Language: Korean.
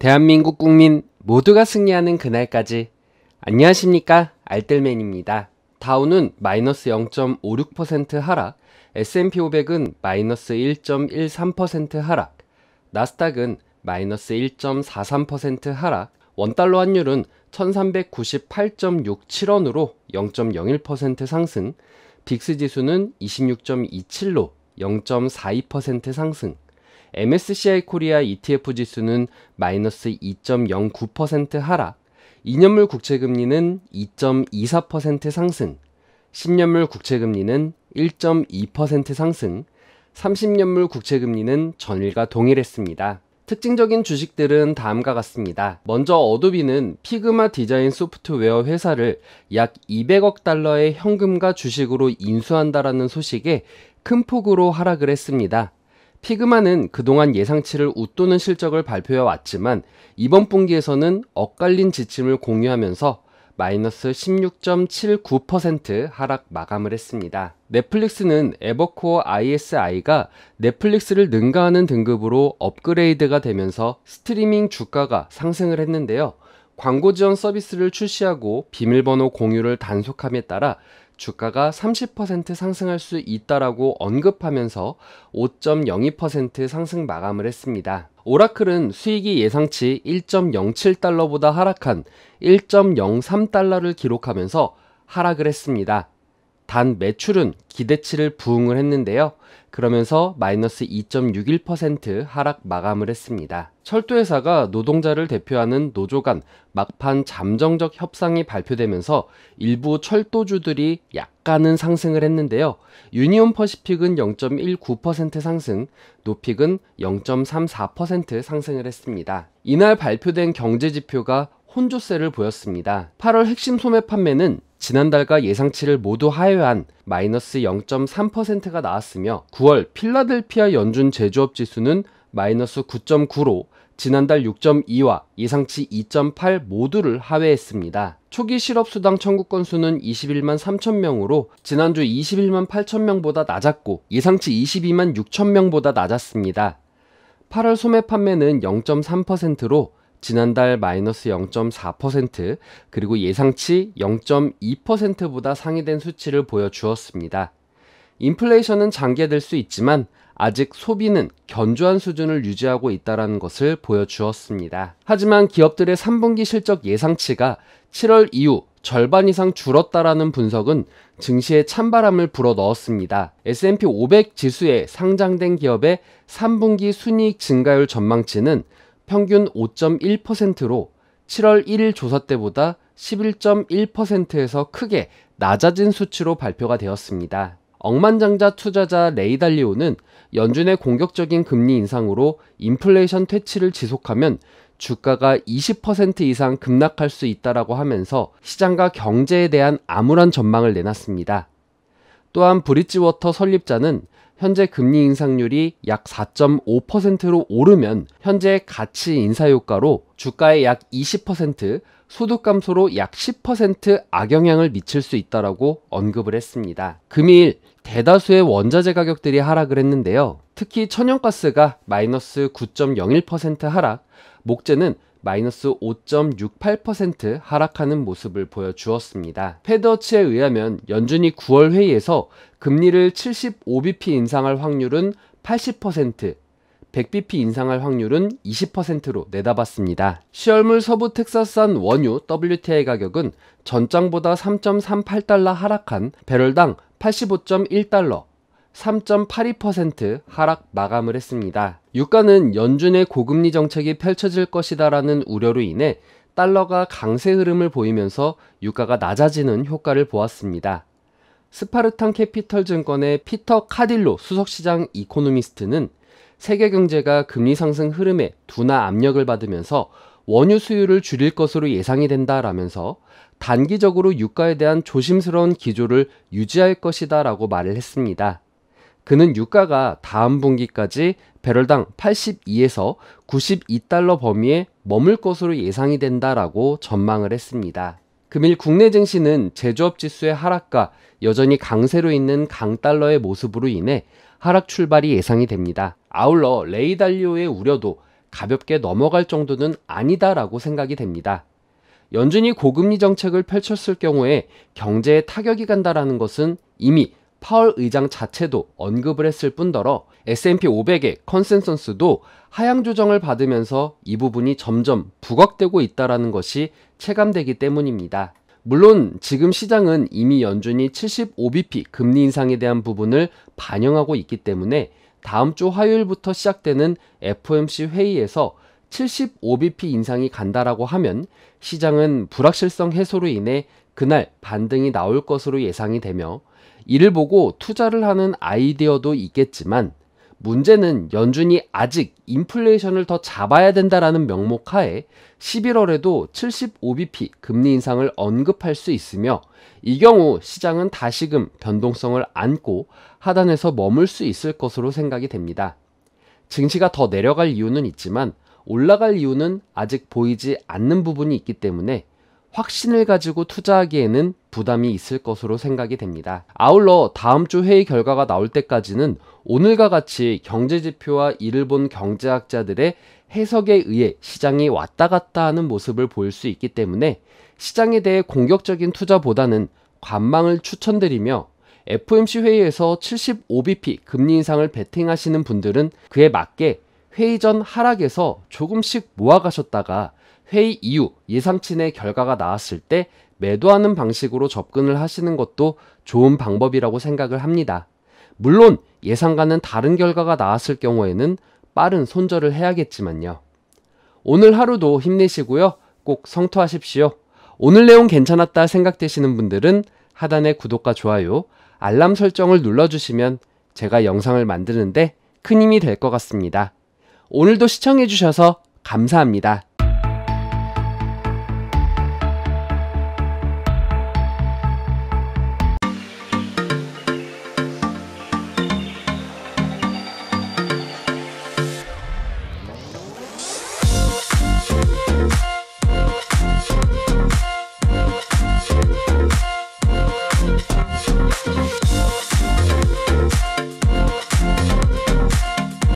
대한민국 국민 모두가 승리하는 그날까지. 안녕하십니까, 알뜰맨입니다. 다우는 마이너스 0.56% 하락, S&P 500은 마이너스 1.13% 하락, 나스닥은 마이너스 1.43% 하락, 원달러 환율은 1398.67원으로 0.01% 상승, 빅스 지수는 26.27로 0.42% 상승, MSCI 코리아 ETF 지수는 마이너스 2.09% 하락, 2년물 국채금리는 2.24% 상승, 10년물 국채금리는 1.2% 상승, 30년물 국채금리는 전일과 동일했습니다. 특징적인 주식들은 다음과 같습니다. 먼저 어도비는 피그마 디자인 소프트웨어 회사를 약 200억 달러의 현금과 주식으로 인수한다라는 소식에 큰 폭으로 하락을 했습니다. 피그마는 그동안 예상치를 웃도는 실적을 발표해 왔지만 이번 분기에서는 엇갈린 지침을 공유하면서 마이너스 16.79% 하락 마감을 했습니다. 넷플릭스는 에버코어 ISI가 넷플릭스를 능가하는 등급으로 업그레이드가 되면서 스트리밍 주가가 상승을 했는데요. 광고 지원 서비스를 출시하고 비밀번호 공유를 단속함에 따라 주가가 30% 상승할 수 있다라고 언급하면서 5.02% 상승 마감을 했습니다. 오라클은 수익이 예상치 1.07달러보다 하락한 1.03달러를 기록하면서 하락을 했습니다. 단 매출은 기대치를 부응을 했는데요. 그러면서 마이너스 2.61% 하락 마감을 했습니다. 철도회사가 노동자를 대표하는 노조 간 막판 잠정적 협상이 발표되면서 일부 철도주들이 약간은 상승을 했는데요. 유니온 퍼시픽은 0.19% 상승, 노픽은 0.34% 상승을 했습니다. 이날 발표된 경제지표가 혼조세를 보였습니다. 8월 핵심 소매 판매는 지난달과 예상치를 모두 하회한 마이너스 0.3%가 나왔으며 9월 필라델피아 연준 제조업 지수는 마이너스 9.9로 지난달 6.2와 예상치 2.8 모두를 하회했습니다. 초기 실업수당 청구 건수는 21만 3천명으로 지난주 21만 8천명보다 낮았고 예상치 22만 6천명보다 낮았습니다. 8월 소매 판매는 0.3%로 지난달 마이너스 0.4% 그리고 예상치 0.2%보다 상회된 수치를 보여주었습니다. 인플레이션은 장기화될 수 있지만 아직 소비는 견조한 수준을 유지하고 있다는 것을 보여주었습니다. 하지만 기업들의 3분기 실적 예상치가 7월 이후 절반 이상 줄었다라는 분석은 증시에 찬바람을 불어넣었습니다. S&P 500 지수에 상장된 기업의 3분기 순이익 증가율 전망치는 평균 5.1%로 7월 1일 조사 때보다 11.1%에서 크게 낮아진 수치로 발표가 되었습니다. 억만장자 투자자 레이 달리오는 연준의 공격적인 금리 인상으로 인플레이션 퇴치를 지속하면 주가가 20% 이상 급락할 수 있다라고 하면서 시장과 경제에 대한 암울한 전망을 내놨습니다. 또한 브릿지워터 설립자는 현재 금리 인상률이 약 4.5%로 오르면 현재 가치 인사 효과로 주가의 약 20%, 소득 감소로 약 10% 악영향을 미칠 수 있다라고 언급을 했습니다. 금일 대다수의 원자재 가격들이 하락을 했는데요. 특히 천연가스가 마이너스 9.01% 하락, 목재는 마이너스 5.68% 하락하는 모습을 보여주었습니다. 패드워치에 의하면 연준이 9월 회의에서 금리를 75bp 인상할 확률은 80%, 100bp 인상할 확률은 20%로 내다봤습니다. 시얼물 서부 텍사스산 원유 WTI 가격은 전장보다 3.38달러 하락한 배럴당 85.1달러, 3.82% 하락 마감을 했습니다. 유가는 연준의 고금리 정책이 펼쳐질 것이다라는 우려로 인해 달러가 강세 흐름을 보이면서 유가가 낮아지는 효과를 보았습니다. 스파르탄 캐피털 증권의 피터 카딜로 수석시장 이코노미스트는 세계 경제가 금리 상승 흐름에 둔화 압력을 받으면서 원유 수요를 줄일 것으로 예상이 된다라면서 단기적으로 유가에 대한 조심스러운 기조를 유지할 것이다 라고 말을 했습니다. 그는 유가가 다음 분기까지 배럴당 82에서 92달러 범위에 머물 것으로 예상이 된다라고 전망을 했습니다. 금일 국내 증시는 제조업 지수의 하락과 여전히 강세로 있는 강달러의 모습으로 인해 하락 출발이 예상이 됩니다. 아울러 레이 달리오의 우려도 가볍게 넘어갈 정도는 아니다라고 생각이 됩니다. 연준이 고금리 정책을 펼쳤을 경우에 경제에 타격이 간다라는 것은 이미 파월 의장 자체도 언급을 했을 뿐더러 S&P 500의 컨센서스도 하향 조정을 받으면서 이 부분이 점점 부각되고 있다는 것이 체감되기 때문입니다. 물론 지금 시장은 이미 연준이 75bp 금리 인상에 대한 부분을 반영하고 있기 때문에 다음 주 화요일부터 시작되는 FOMC 회의에서 75bp 인상이 간다라고 하면 시장은 불확실성 해소로 인해 그날 반등이 나올 것으로 예상이 되며 이를 보고 투자를 하는 아이디어도 있겠지만 문제는 연준이 아직 인플레이션을 더 잡아야 된다라는 명목 하에 11월에도 75bp 금리 인상을 언급할 수 있으며 이 경우 시장은 다시금 변동성을 안고 하단에서 머물 수 있을 것으로 생각이 됩니다. 증시가 더 내려갈 이유는 있지만 올라갈 이유는 아직 보이지 않는 부분이 있기 때문에 확신을 가지고 투자하기에는 부담이 있을 것으로 생각이 됩니다. 아울러 다음 주 회의 결과가 나올 때까지는 오늘과 같이 경제지표와 이를 본 경제학자들의 해석에 의해 시장이 왔다 갔다 하는 모습을 보일 수 있기 때문에 시장에 대해 공격적인 투자보다는 관망을 추천드리며 FOMC 회의에서 75bp 금리 인상을 베팅하시는 분들은 그에 맞게 회의 전 하락에서 조금씩 모아가셨다가 회의 이후 예상치 내 결과가 나왔을 때 매도하는 방식으로 접근을 하시는 것도 좋은 방법이라고 생각을 합니다. 물론 예상과는 다른 결과가 나왔을 경우에는 빠른 손절을 해야겠지만요. 오늘 하루도 힘내시고요. 꼭 성투하십시오. 오늘 내용 괜찮았다 생각되시는 분들은 하단의 구독과 좋아요, 알람 설정을 눌러주시면 제가 영상을 만드는데 큰 힘이 될 것 같습니다. 오늘도 시청해주셔서 감사합니다.